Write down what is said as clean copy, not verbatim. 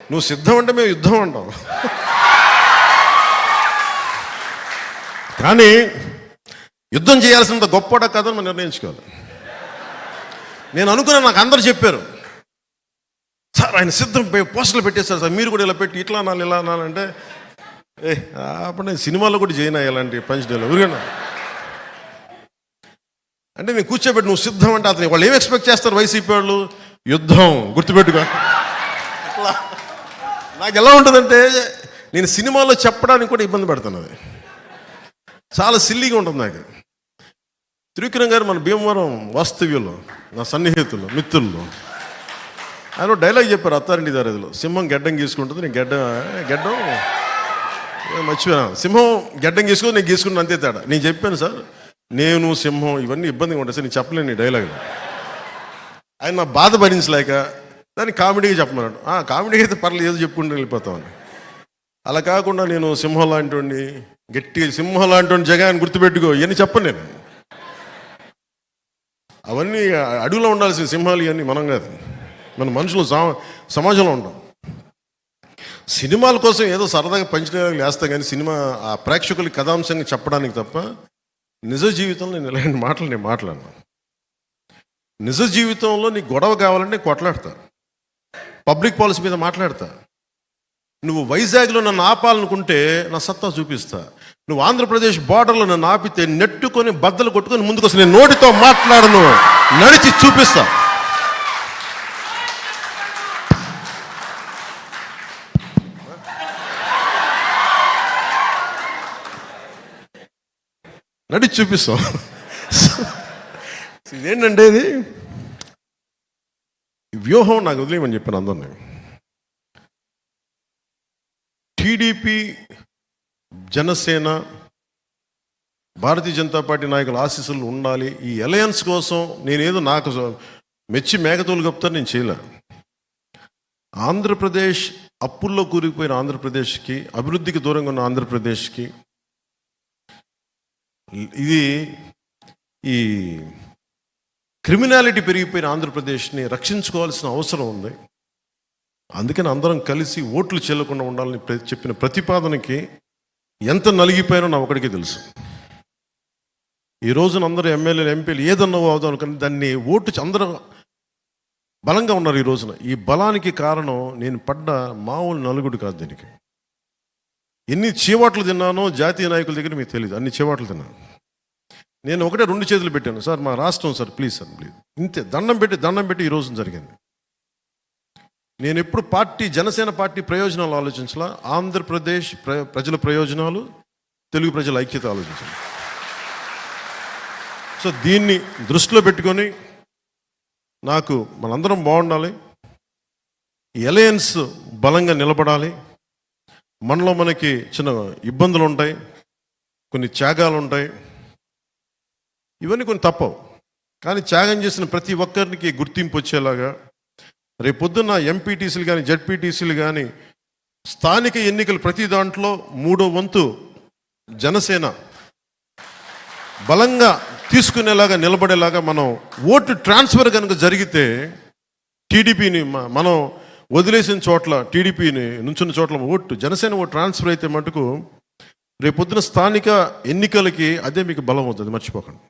నువ్వు సిద్ధం అంటే మేము యుద్ధం అంటాం. కానీ యుద్ధం చేయాల్సినంత గొప్పడ కథను మనం నిర్ణయించుకోవాలి. నేను అనుకున్నా, నాకు అందరు చెప్పారు, సార్ ఆయన సిద్ధం పోస్టర్లు పెట్టేస్తారు సార్, మీరు కూడా ఇలా పెట్టి ఇట్లా అనాలి ఇలా అనాలంటే అప్పుడు నేను సినిమాలో కూడా చేయను ఇలాంటి పంచ్ డేలో ఊరికన్నా. అంటే నేను కూర్చోబెట్టి నువ్వు సిద్ధం అంటే అతను వాళ్ళు ఏం ఎక్స్పెక్ట్ చేస్తారు వైసీపీ వాళ్ళు? యుద్ధం, గుర్తుపెట్టుకో. అట్లా నాకు ఎలా ఉంటుందంటే నేను సినిమాలో చెప్పడానికి కూడా ఇబ్బంది పడుతున్నాను. అది చాలా సిల్లీగా ఉంటుంది నాకు. త్రివిక్రమ్ గారు మన భీమవరం వాస్తవ్యంలో నా సన్నిహితులు మిత్రులు ఆయన డైలాగ్ చెప్పారు అత్తారింటి దారిలో, సింహం గెడ్డం గీసుకుంటుంది, నేను గెడ్డం మర్చిపోయాను, సింహం గెడ్డం గీసుకుని నేను గీసుకున్నాను అంతే తేడా. నేను చెప్పాను సార్, నేను సింహం ఇవన్నీ ఇబ్బందిగా ఉంటాయి సార్, నేను చెప్పలేను ఈ డైలాగ్. ఆయన నా బాధ భరించలేక దాన్ని కామెడీగా చెప్పమన్నాడు. కామెడీ అయితే పర్లేదు, ఏదో చెప్పుకుంటూ వెళ్ళిపోతామని. అలా కాకుండా నేను సింహం లాంటి వాడిని, గట్టి సింహం లాంటి వాడిని, జగన్ గుర్తుపెట్టుకో ఇవన్నీ చెప్పను నేను. అవన్నీ అడవిలో ఉండాల్సిన సింహాలు ఇవన్నీ మనం కాదు, మన మనుషులు సమాజంలో ఉంటాం. సినిమాల కోసం ఏదో సరదాగా పంచడానికి వేస్తాం కానీ సినిమా ఆ ప్రేక్షకులకి కథాంశంగా చెప్పడానికి తప్ప నిజ జీవితంలో నేను ఇలాంటి మాటలు నేను మాట్లాడను. నిజ జీవితంలో నీకు గొడవ కావాలంటే నేను కొట్లాడతా, పబ్లిక్ పాలసీ మీద మాట్లాడతా. నువ్వు వైజాగ్లో నన్ను ఆపాలనుకుంటే నా సత్తా చూపిస్తా. నువ్వు ఆంధ్రప్రదేశ్ బార్డర్లో నన్ను ఆపితే నెట్టుకొని బద్దలు కొట్టుకొని ముందుకు వస్తే నేను నోటితో మాట్లాడను, నడిచి చూపిస్తా. నడిచి చూపిస్తాం. ఇదేంటంటే ఇది వ్యూహం నాకు వదిలేయమని చెప్పాను అందరినీ. టీడీపీ, జనసేన, భారతీయ జనతా పార్టీ నాయకుల ఆశీస్సులు ఉండాలి. ఈ అలయన్స్ కోసం నేనేదో నాకు మెచ్చి మేకతోలు కప్తాను, నేను చేయలే. ఆంధ్రప్రదేశ్ అప్పుల్లో కూరుకుపోయిన ఆంధ్రప్రదేశ్కి, అభివృద్ధికి దూరంగా ఉన్న ఆంధ్రప్రదేశ్కి, ఇది ఈ క్రిమినాలిటీ పెరిగిపోయిన ఆంధ్రప్రదేశ్ని రక్షించుకోవాల్సిన అవసరం ఉంది. అందుకని అందరం కలిసి ఓట్లు చెల్లకుండా ఉండాలని చెప్పిన ప్రతిపాదనకి ఎంత నలిగిపోయానో నా ఒకడికి తెలుసు. ఈ రోజున అందరూ ఎమ్మెల్యేలు, ఎంపీలు ఏదన్నా అవుదాం అనుకుని దాన్ని ఓటు అందరూ బలంగా ఉన్నారు ఈ రోజున. ఈ బలానికి కారణం నేను పడ్డ మామూలు నలుగుడు కాదు. దీనికి ఎన్ని చీవాట్లు తిన్నానో జాతీయ నాయకుల దగ్గర మీకు తెలియదు, అన్ని చీవాట్లు తిన్నాను. నేను ఒకటే 2 చేతులు పెట్టాను, సార్ మా రాష్ట్రం సార్ ప్లీజ్ సార్ ప్లీజ్, ఇంతే దండం పెట్టి ఈ రోజున జరిగింది. నేను ఎప్పుడు జనసేన పార్టీ ప్రయోజనాలు ఆలోచించాల, ఆంధ్రప్రదేశ్ ప్రజల ప్రయోజనాలు, తెలుగు ప్రజల ఐక్యత ఆలోచించాలి. సో దీన్ని దృష్టిలో పెట్టుకొని నాకు మనందరం బాగుండాలి, ఈ అలయన్స్ బలంగా నిలబడాలి. మనలో మనకి చిన్న ఇబ్బందులు ఉంటాయి, కొన్ని త్యాగాలు ఉంటాయి, ఇవన్నీ కొన్ని తప్పవు. కానీ త్యాగం చేసిన ప్రతి ఒక్కరికి గుర్తింపు వచ్చేలాగా రేపొద్దున్న ఎంపీటీసీలు కానీ జెడ్పీటీసీలు కానీ స్థానిక ఎన్నికలు ప్రతి దాంట్లో 3వ వంతు జనసేన బలంగా తీసుకునేలాగా నిలబడేలాగా మనం ఓటు ట్రాన్స్ఫర్ కనుక జరిగితే టీడీపీని మనం వదిలేసిన చోట్ల, టీడీపీని నుంచున్న చోట్ల జనసేన ఓటు ట్రాన్స్ఫర్ అయితే మటుకు రేపొద్దున స్థానిక ఎన్నికలకి అదే మీకు బలం అవుతుంది, మర్చిపోకండి.